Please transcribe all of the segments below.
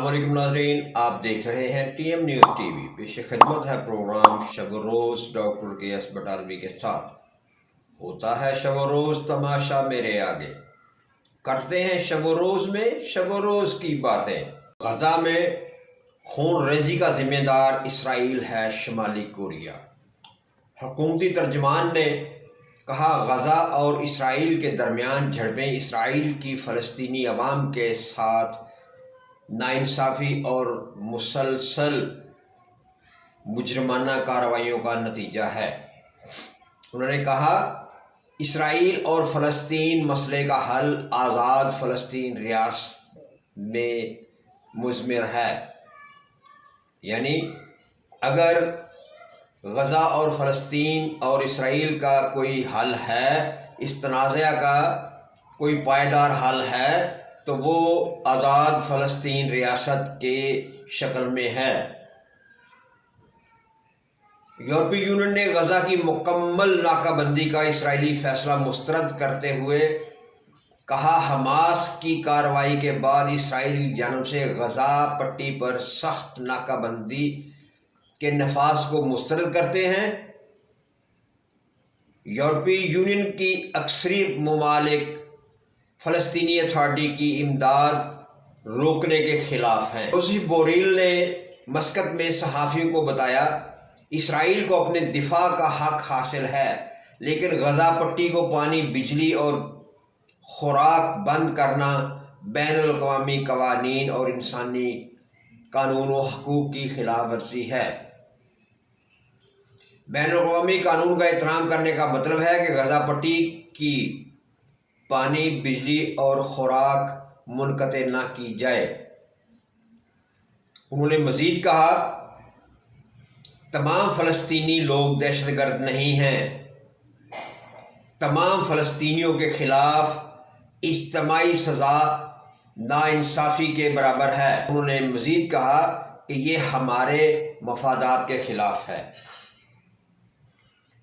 अस्सलाम वालेकुम नाज़रीन, आप देख रहे हैं TM न्यूज़ TV। पेश खिदमत है प्रोग्राम शब रोज़ डॉक्टर KS बटालवी के साथ। होता है शब रोज़ तमाशा मेरे आगे, करते हैं शब रोज़ में शब रोज़ की बातें। गज़ा में खून रेज़ी का ज़िम्मेदार इसराइल है शुमाली कोरिया। हुकूमती तर्जमान ने कहा, गज़ा और इसराइल के दरमियान झड़पें इसराइल की फ़लस्तीनी अवाम के साथ नाइंसाफ़ी और मुसलसल मुजरमाना कार्रवाइयों का नतीजा है। उन्होंने कहा, इसराइल और फ़लस्तीन मसले का हल आज़ाद फ़लस्तीन रियासत में मुज़मिर है। यानी अगर गज़ा और फ़लस्तीन और इसराइल का कोई हल है, इस तनाज़ा का कोई पायदार हल है, तो वो आज़ाद फ़लस्तीन रियासत के शक्ल में है। यूरोपीय यूनियन ने गज़ा की मुकम्मल नाकाबंदी का इसराइली फ़ैसला मुस्तरद करते हुए कहा, हमास की कार्रवाई के बाद इसराइल की जानिब से गज़ा पट्टी पर सख्त नाकाबंदी के नफाज को मुस्तरद करते हैं। यूरोपीय यूनियन की अक्सरी ममालिक फ़लस्तीनी अथॉरिटी की इमदाद रोकने के ख़िलाफ़ हैं। जोसेफ बोरेल ने मस्कत में सहाफ़ियों को बताया, इसराइल को अपने दिफा का हक़ हासिल है, लेकिन गज़ा पट्टी को पानी, बिजली और खुराक बंद करना बैनुल-अक़वामी क़वानीन और इंसानी कानून व हकूक़ की खिलाफ वर्जी है। बैनुल-अक़वामी कानून का एहतराम करने का मतलब है कि गज़ा पट्टी की पानी, बिजली और खुराक मुनक़ते न की जाए। उन्होंने मज़ीद कहा, तमाम फ़लस्तीनी लोग दहशतगर्द नहीं हैं। तमाम फ़लस्तीनियों के ख़िलाफ़ इज्तमाई सज़ा नाइंसाफ़ी के बराबर है। उन्होंने मज़ीद कहा कि ये हमारे मफादात के ख़िलाफ़ है।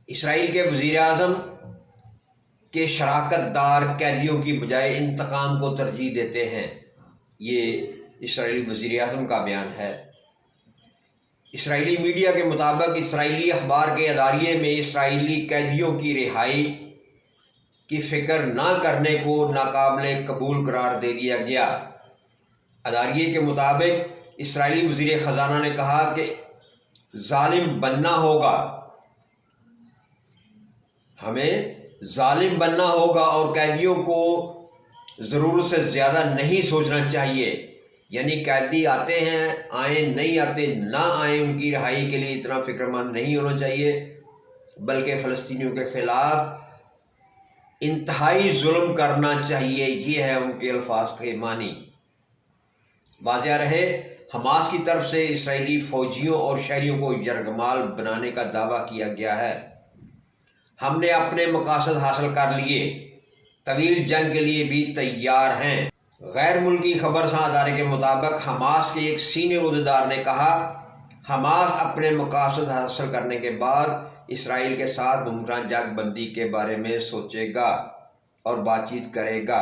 इसराइल के वज़ीर-ए-आज़म के शराकतदार कैदियों की बजाय इंतकाम को तरजीह देते हैं। ये इसराइली वज़ीर-ए-आज़म का बयान है। इसराइली मीडिया के मुताबिक इसराइली अखबार के अदारिये में इसराइली कैदियों की रिहाई की फ़िक्र ना करने को नाकाबिले कबूल करार दे दिया गया। अदारिये के मुताबिक इसराइली वज़ीर ख़ज़ाना ने कहा कि ज़ालिम बनना होगा, हमें ज़ालिम बनना होगा और कैदियों को ज़रूरत से ज़्यादा नहीं सोचना चाहिए। यानी कैदी आते हैं आए, नहीं आते ना आए, उनकी रिहाई के लिए इतना फ़िक्रमंद नहीं होना चाहिए, बल्कि फ़लस्तीनियों के ख़िलाफ़ इंतहाई जुल्म करना चाहिए। ये है उनके अल्फाज के मानी। वाज़ेह रहे, हमास की तरफ से इसराइली फ़ौजियों और शहरियों को यरगमाल बनाने का दावा किया गया है। हमने अपने मकासद हासिल कर लिए, तवील जंग के लिए भी तैयार हैं। गैर मुल्की खबरसां अदारे के मुताबिक हमास के एक सीनियर उहदेदार ने कहा, हमास अपने मकासद हासिल करने के बाद इसराइल के साथ मुमकिन जंग बंदी के बारे में सोचेगा और बातचीत करेगा।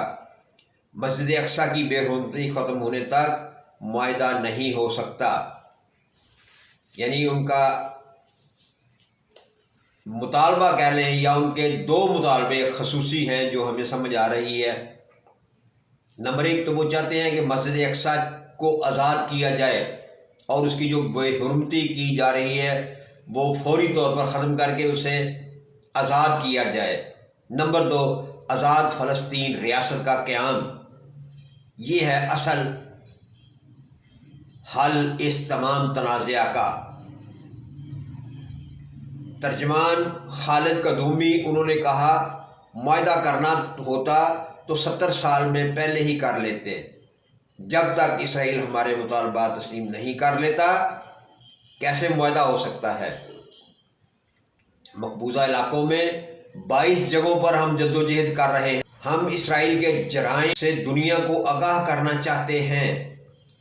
मस्जिद अक्सा की बेहुरमती ख़त्म होने तक मुआहदा नहीं हो सकता। यानी उनका मुतालबा कह लें या उनके दो मुतालबे खसूसी हैं जो हमें समझ आ रही है। नंबर एक तो वो चाहते हैं कि मस्जिद अक्सा को आज़ाद किया जाए और उसकी जो बेहुरमती की जा रही है वो फौरी तौर पर ख़त्म करके उसे आज़ाद किया जाए। नंबर दो, आज़ाद फ़लस्तीन रियासत का क़याम। ये है असल हल इस तमाम तनाज़ा का। तर्जमान खालिद कदूमी, उन्होंने कहा, मुआहदा करना होता तो 70 साल में पहले ही कर लेते। जब तक इसराइल हमारे मुतालबात तस्लीम नहीं कर लेता, कैसे मुआहदा हो सकता है। मकबूजा इलाकों में 22 जगहों पर हम जद्दोजहद कर रहे हैं। हम इसराइल के जराइम से दुनिया को आगाह करना चाहते हैं।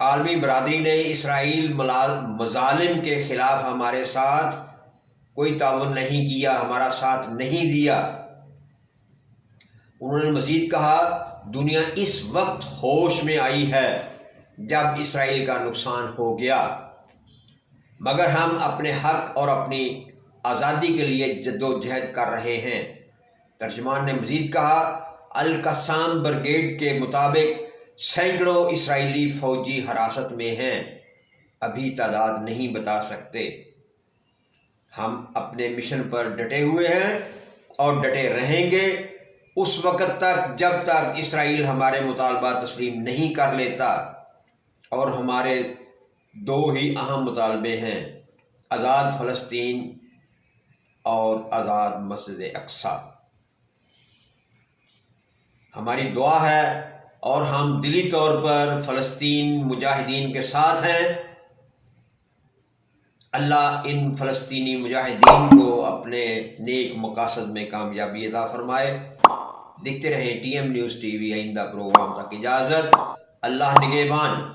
आलमी बरादरी ने इसराइल मज़ालिम के ख़िलाफ़ हमारे साथ कोई ताउन नहीं किया, हमारा साथ नहीं दिया। उन्होंने मज़ीद कहा, दुनिया इस वक्त होश में आई है, जब इसराइल का नुकसान हो गया, मगर हम अपने हक और अपनी आज़ादी के लिए जद्दोजहद कर रहे हैं। तर्जुमान ने मज़ीद कहा, अल-कस्साम ब्रिगेड के मुताबिक सैकड़ों इसराइली फ़ौजी हिरासत में हैं, अभी तादाद नहीं बता सकते। हम अपने मिशन पर डटे हुए हैं और डटे रहेंगे उस वक़्त तक जब तक इसराइल हमारे मुतालबा तस्लीम नहीं कर लेता। और हमारे दो ही अहम मुतालबे हैं, आज़ाद फ़लस्तीन और आज़ाद मस्जिद अक्सा। हमारी दुआ है और हम दिली तौर पर फ़लस्तीन मुजाहिदीन के साथ हैं। अल्लाह इन फ़लस्तीनी मुजाहिदीन को अपने नेक मकासद में कामयाबी अता फरमाए। देखते रहें TM न्यूज़ TV। आइंदा प्रोग्राम तक इजाज़त। अल्लाह निगहबान।